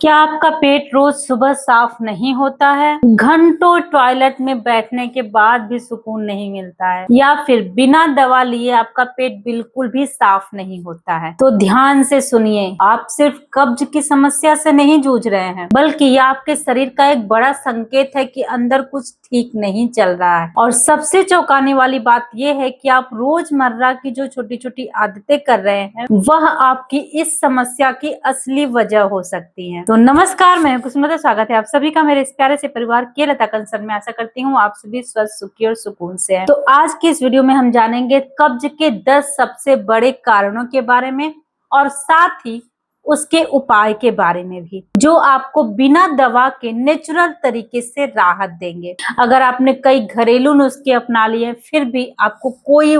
क्या आपका पेट रोज सुबह साफ नहीं होता है? घंटों टॉयलेट में बैठने के बाद भी सुकून नहीं मिलता है, या फिर बिना दवा लिए आपका पेट बिल्कुल भी साफ नहीं होता है? तो ध्यान से सुनिए, आप सिर्फ कब्ज की समस्या से नहीं जूझ रहे हैं, बल्कि यह आपके शरीर का एक बड़ा संकेत है कि अंदर कुछ ठीक नहीं चल रहा है। और सबसे चौंकाने वाली बात यह है कि आप रोजमर्रा की जो छोटी छोटी आदतें कर रहे हैं, वह आपकी इस समस्या की असली वजह हो सकती है। तो नमस्कार, मैं हूं कुसुम, स्वागत है आप सभी का मेरे इस प्यारे से परिवार के लता कंसर्न में। आशा करती हूँ आप सभी स्वस्थ, सुखी और सुकून से हैं। तो आज की इस वीडियो में हम जानेंगे कब्ज के 10 सबसे बड़े कारणों के बारे में, और साथ ही उसके उपाय के बारे में भी, जो आपको बिना दवा के नेचुरल तरीके से राहत देंगे। अगर आपने कई घरेलू नुस्खे अपना लिए फिर भी आपको कोई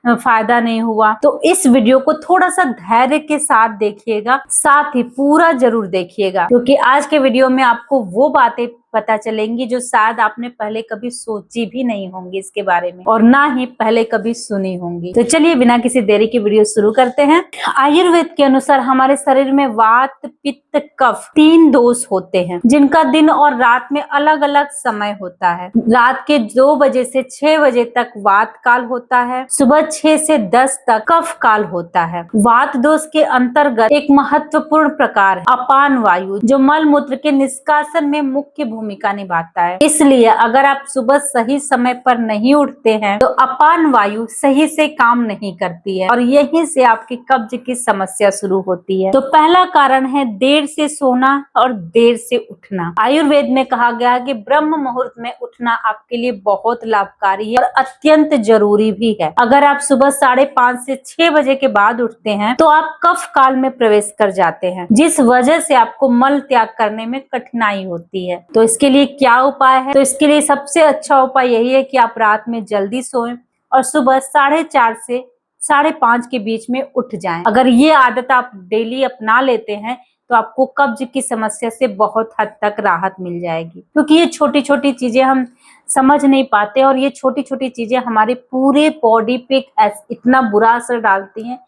फायदा नहीं हुआ, तो इस वीडियो को थोड़ा सा धैर्य के साथ देखिएगा, साथ ही पूरा जरूर देखिएगा, क्योंकि आज के वीडियो में आपको वो बातें पता चलेंगी जो शायद आपने पहले कभी सोची भी नहीं होंगी इसके बारे में, और ना ही पहले कभी सुनी होंगी। तो चलिए बिना किसी देरी के वीडियो शुरू करते हैं। आयुर्वेद के अनुसार हमारे शरीर में वात, पित्त, कफ 3 दोष होते हैं, जिनका दिन और रात में अलग अलग समय होता है। रात के 2 बजे से 6 बजे तक वात काल होता है, सुबह 6 से 10 तक कफ काल होता है। वात दोष के अंतर्गत एक महत्वपूर्ण प्रकार है अपान वायु, जो मल मूत्र के निष्कासन में मुख्य भूमिका निभाता है। इसलिए अगर आप सुबह सही समय पर नहीं उठते हैं तो अपान वायु सही से काम नहीं करती है, और यहीं से आपकी कब्ज की समस्या शुरू होती है। तो पहला कारण है देर से सोना और देर से उठना। आयुर्वेद में कहा गया है कि ब्रह्म मुहूर्त में उठना आपके लिए बहुत लाभकारी है और अत्यंत जरूरी भी है। अगर आप सुबह 5:30 से 6 बजे के बाद उठते हैं तो आप कफ काल में प्रवेश कर जाते हैं, जिस वजह से आपको मल त्याग करने में कठिनाई होती है। तो इसके लिए क्या उपाय है? तो इसके लिए सबसे अच्छा उपाय यही है कि आप रात में जल्दी सोएं और सुबह 4:30 से 5:30 के बीच में उठ जाएं। अगर ये आदत आप डेली अपना लेते हैं तो आपको कब्ज की समस्या से बहुत हद तक राहत मिल जाएगी, क्योंकि ये छोटी छोटी चीजें हम समझ नहीं पाते, और ये छोटी छोटी चीजें हमारे पूरे बॉडी पे इतना बुरा असर डालती हैं,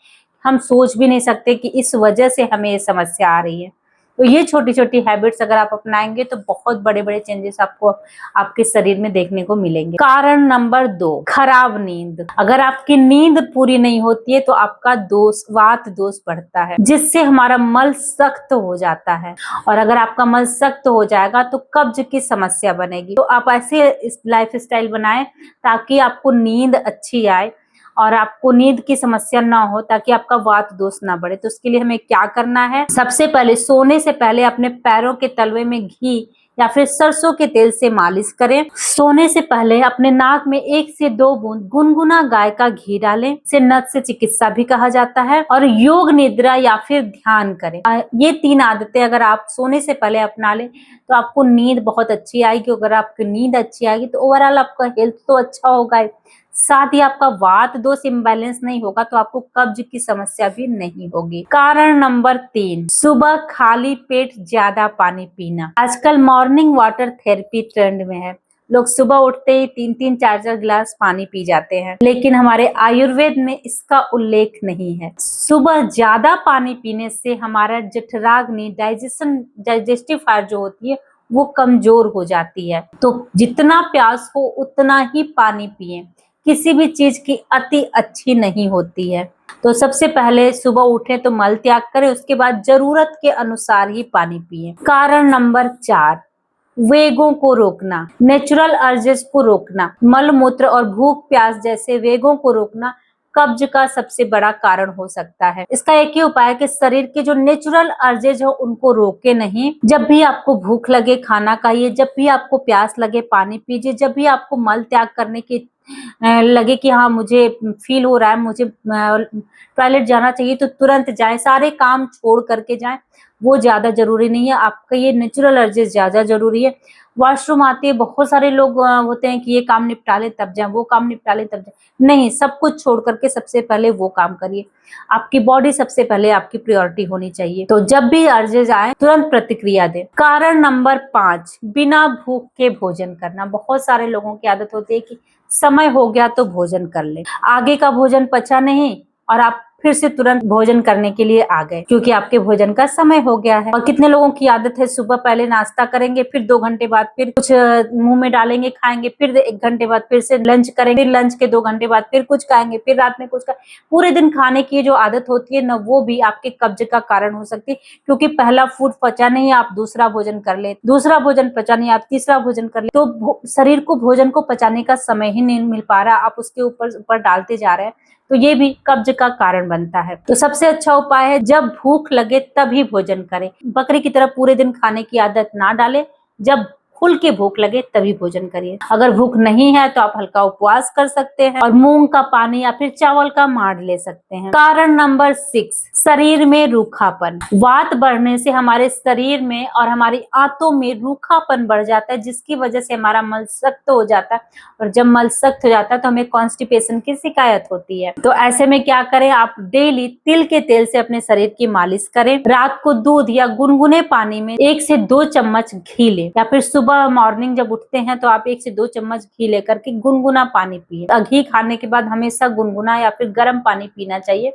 हम सोच भी नहीं सकते कि इस वजह से हमें ये समस्या आ रही है। तो ये छोटी छोटी हैबिट्स अगर आप अपनाएंगे तो बहुत बड़े बड़े चेंजेस आपको आपके शरीर में देखने को मिलेंगे। कारण नंबर 2, खराब नींद। अगर आपकी नींद पूरी नहीं होती है तो आपका दोष, वात दोष बढ़ता है, जिससे हमारा मल सख्त हो जाता है, और अगर आपका मल सख्त हो जाएगा तो कब्ज की समस्या बनेगी। तो आप ऐसे लाइफ स्टाइल बनाएं ताकि आपको नींद अच्छी आए और आपको नींद की समस्या ना हो, ताकि आपका वात दोष ना बढ़े। तो उसके लिए हमें क्या करना है? सबसे पहले सोने से पहले अपने पैरों के तलवे में घी या फिर सरसों के तेल से मालिश करें। सोने से पहले अपने नाक में 1 से 2 बूंद गुनगुना गाय का घी डालें। इसे नत्स्य चिकित्सा भी कहा जाता है। और योग निद्रा या फिर ध्यान करें। ये 3 आदतें अगर आप सोने से पहले अपना लें तो आपको नींद बहुत अच्छी आएगी। अगर आपकी नींद अच्छी आएगी तो ओवरऑल आपका हेल्थ तो अच्छा होगा, साथ ही आपका वात दोष इम्बैलेंस नहीं होगा तो आपको कब्ज की समस्या भी नहीं होगी। कारण नंबर 3, सुबह खाली पेट ज्यादा पानी पीना। आजकल मॉर्निंग वाटर थेरेपी ट्रेंड में है। लोग सुबह उठते ही 3-3, 4-4 गिलास पानी पी जाते हैं, लेकिन हमारे आयुर्वेद में इसका उल्लेख नहीं है। सुबह ज्यादा पानी पीने से हमारा जठराग्नि, डाइजेस्टिव फायर जो होती है वो कमजोर हो जाती है। तो जितना प्यास हो उतना ही पानी पिए। किसी भी चीज की अति अच्छी नहीं होती है। तो सबसे पहले सुबह उठे तो मल त्याग करें, उसके बाद जरूरत के अनुसार ही पानी पिए। कारण नंबर 4, वेगों को रोकना, नेचुरल अर्जेस को रोकना। मल मूत्र और भूख प्यास जैसे वेगों को रोकना कब्ज का सबसे बड़ा कारण हो सकता है। इसका एक ही उपाय है कि शरीर के जो नेचुरल अर्जेज हो उनको रोके नहीं। जब भी आपको भूख लगे खाना खाइए, जब भी आपको प्यास लगे पानी पीजिए, जब भी आपको मल त्याग करने की लगे कि हाँ मुझे फील हो रहा है, मुझे टॉयलेट जाना चाहिए, तो तुरंत जाएं। सारे काम छोड़ करके जाएं, वो ज्यादा जरूरी नहीं है। आपका ये नेचुरल अर्जेस ज्यादा जरूरी है। वॉशरूम आती है, बहुत सारे लोग होते हैं कि ये काम निपटा ले तब जाए, वो काम निपटा ले तब जाए। नहीं, सब कुछ छोड़ करके सबसे पहले वो काम करिए। आपकी बॉडी सबसे पहले आपकी प्रायोरिटी होनी चाहिए। तो जब भी अर्जेज आए तुरंत प्रतिक्रिया दें। कारण नंबर 5, बिना भूख के भोजन करना। बहुत सारे लोगों की आदत होती है कि समय हो गया तो भोजन कर ले, आगे का भोजन पचा नहीं और आप फिर से तुरंत भोजन करने के लिए आ गए, क्योंकि आपके भोजन का समय हो गया है। और कितने लोगों की आदत है सुबह पहले नाश्ता करेंगे, फिर 2 घंटे बाद फिर कुछ मुंह में डालेंगे, खाएंगे, फिर 1 घंटे बाद फिर से लंच करेंगे, फिर लंच के 2 घंटे बाद फिर कुछ खाएंगे, फिर रात में कुछ पूरे दिन खाने की जो आदत होती है ना, वो भी आपके कब्ज का कारण हो सकती है। क्योंकि पहला फूड पचा नहीं, आप दूसरा भोजन कर ले, दूसरा भोजन पचा नहीं, आप तीसरा भोजन कर ले, तो शरीर को भोजन को पचाने का समय ही नहीं मिल पा रहा, आप उसके ऊपर डालते जा रहे हैं, तो ये भी कब्ज का कारण बनता है। तो सबसे अच्छा उपाय है, जब भूख लगे तभी भोजन करें। बकरी की तरह पूरे दिन खाने की आदत ना डालें, जब खुल के भूख लगे तभी भोजन करिए। अगर भूख नहीं है तो आप हल्का उपवास कर सकते हैं और मूंग का पानी या फिर चावल का मांड ले सकते हैं। कारण नंबर 6, शरीर में रूखापन। वात बढ़ने से हमारे शरीर में और हमारी आंतों में रूखापन बढ़ जाता है, जिसकी वजह से हमारा मल सख्त हो जाता है, और जब मल सख्त हो जाता है तो हमें कॉन्स्टिपेशन की शिकायत होती है। तो ऐसे में क्या करें, आप डेली तिल के तेल से अपने शरीर की मालिश करें। रात को दूध या गुनगुने पानी में 1 से 2 चम्मच घी लें, या फिर सुबह मॉर्निंग जब उठते हैं तो आप 1 से 2 चम्मच घी लेकर के गुनगुना पानी पिए। घी खाने के बाद हमेशा गुनगुना या फिर गर्म पानी पीना चाहिए,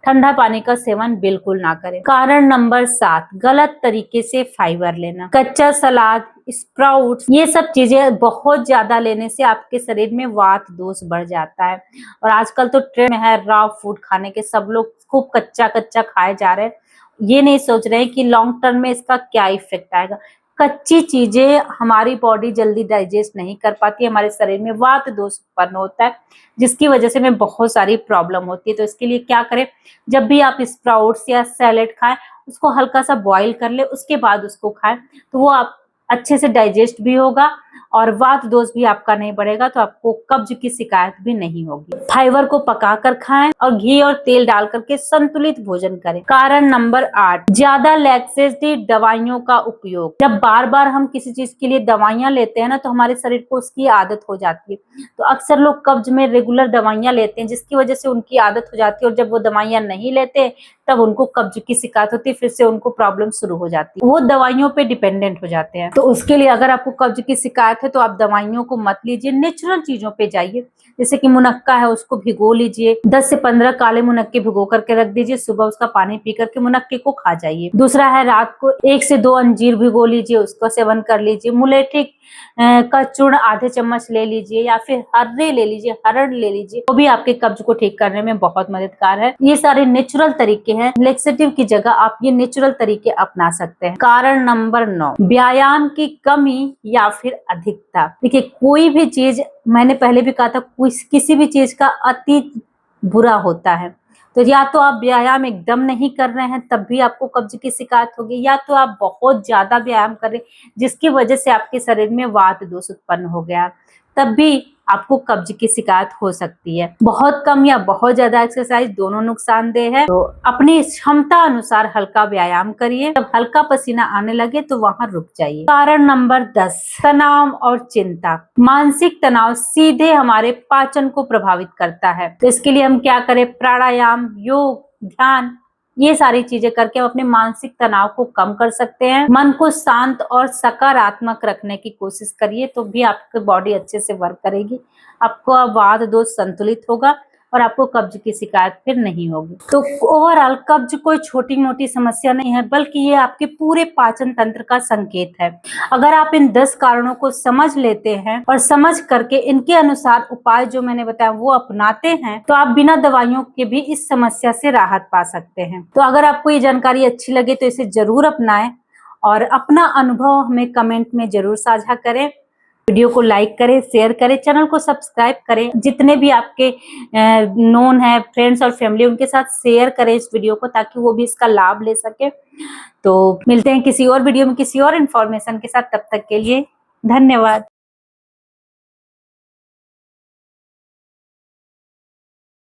ठंडा पानी का सेवन बिल्कुल ना करें। कारण नंबर 7, गलत तरीके से फाइबर लेना। कच्चा सलाद, स्प्राउट्स, ये सब चीजें बहुत ज्यादा लेने से आपके शरीर में वात दोष बढ़ जाता है। और आजकल तो ट्रेंड में है रॉ फूड खाने के, सब लोग खूब कच्चा कच्चा खाए जा रहे हैं, ये नहीं सोच रहे हैं कि लॉन्ग टर्म में इसका क्या इफेक्ट आएगा। कच्ची चीजें हमारी बॉडी जल्दी डाइजेस्ट नहीं कर पाती, हमारे शरीर में वात दोष उत्पन्न होता है, जिसकी वजह से हमें बहुत सारी प्रॉब्लम होती है। तो इसके लिए क्या करें, जब भी आप स्प्राउट्स या सैलेड खाएं, उसको हल्का सा बॉईल कर ले, उसके बाद उसको खाएं, तो वो आप अच्छे से डाइजेस्ट भी होगा और वात दोष भी आपका नहीं बढ़ेगा, तो आपको कब्ज की शिकायत भी नहीं होगी। फाइबर को पकाकर खाएं और घी और तेल डाल करके संतुलित भोजन करें। कारण नंबर 8, ज्यादा लैक्सेटिव दवाइयों का उपयोग। जब बार बार हम किसी चीज के लिए दवाइयां लेते हैं ना, तो हमारे शरीर को उसकी आदत हो जाती है। तो अक्सर लोग कब्ज में रेगुलर दवाइयां लेते हैं, जिसकी वजह से उनकी आदत हो जाती है, और जब वो दवाइयां नहीं लेते तब उनको कब्ज की शिकायत होती है, फिर से उनको प्रॉब्लम शुरू हो जाती है, वो दवाइयों पे डिपेंडेंट हो जाते हैं। तो उसके लिए अगर आपको कब्ज की शिकायत है तो आप दवाइयों को मत लीजिए, नेचुरल चीजों पे जाइए। जैसे कि मुनक्का है, उसको भिगो लीजिए, 10 से 15 काले मुनक्के भिगो करके रख दीजिए, सुबह उसका पानी पी करके मुनक्के को खा जाइए। दूसरा है, रात को 1 से 2 अंजीर भिगो लीजिए, उसका सेवन कर लीजिए। मुलेठी का चूर्ण आधे चम्मच ले लीजिए, या फिर हर्रे ले लीजिए, हरड़ ले लीजिए, वो भी आपके कब्ज को ठीक करने में बहुत मददगार है। ये सारे नेचुरल तरीके हैं, लेक्सेटिव की जगह आप ये नेचुरल तरीके अपना सकते हैं। कारण नंबर 9, व्यायाम की कमी या फिर अधिकता। देखिए, कोई भी चीज, मैंने पहले भी कहा था, किसी भी चीज का अति बुरा होता है। तो या तो आप व्यायाम एकदम नहीं कर रहे हैं तब भी आपको कब्ज की शिकायत होगी, या तो आप बहुत ज्यादा व्यायाम कर रहे हैं जिसकी वजह से आपके शरीर में वात दोष उत्पन्न हो गया, तब भी आपको कब्ज की शिकायत हो सकती है। बहुत कम या बहुत ज्यादा एक्सरसाइज दोनों नुकसानदेह है, तो अपनी क्षमता अनुसार हल्का व्यायाम करिए। जब हल्का पसीना आने लगे तो वहां रुक जाइए। कारण नंबर 10, तनाव और चिंता। मानसिक तनाव सीधे हमारे पाचन को प्रभावित करता है, तो इसके लिए हम क्या करें, प्राणायाम, योग, ध्यान, ये सारी चीजें करके हम अपने मानसिक तनाव को कम कर सकते हैं। मन को शांत और सकारात्मक रखने की कोशिश करिए, तो भी आपकी बॉडी अच्छे से वर्क करेगी, आपको वात दोष संतुलित होगा और आपको कब्ज की शिकायत फिर नहीं होगी। तो ओवरऑल कब्ज कोई छोटी मोटी समस्या नहीं है, बल्कि ये आपके पूरे पाचन तंत्र का संकेत है। अगर आप इन 10 कारणों को समझ लेते हैं और समझ करके इनके अनुसार उपाय जो मैंने बताया वो अपनाते हैं, तो आप बिना दवाइयों के भी इस समस्या से राहत पा सकते हैं। तो अगर आपको ये जानकारी अच्छी लगे तो इसे जरूर अपनाएं और अपना अनुभव हमें कमेंट में जरूर साझा करें। वीडियो को लाइक करें, शेयर करें, चैनल को सब्सक्राइब करें। जितने भी आपके नोन है, फ्रेंड्स और फैमिली, उनके साथ शेयर करें इस वीडियो को, ताकि वो भी इसका लाभ ले सके। तो मिलते हैं किसी और वीडियो में किसी और इन्फॉर्मेशन के साथ, तब तक के लिए धन्यवाद।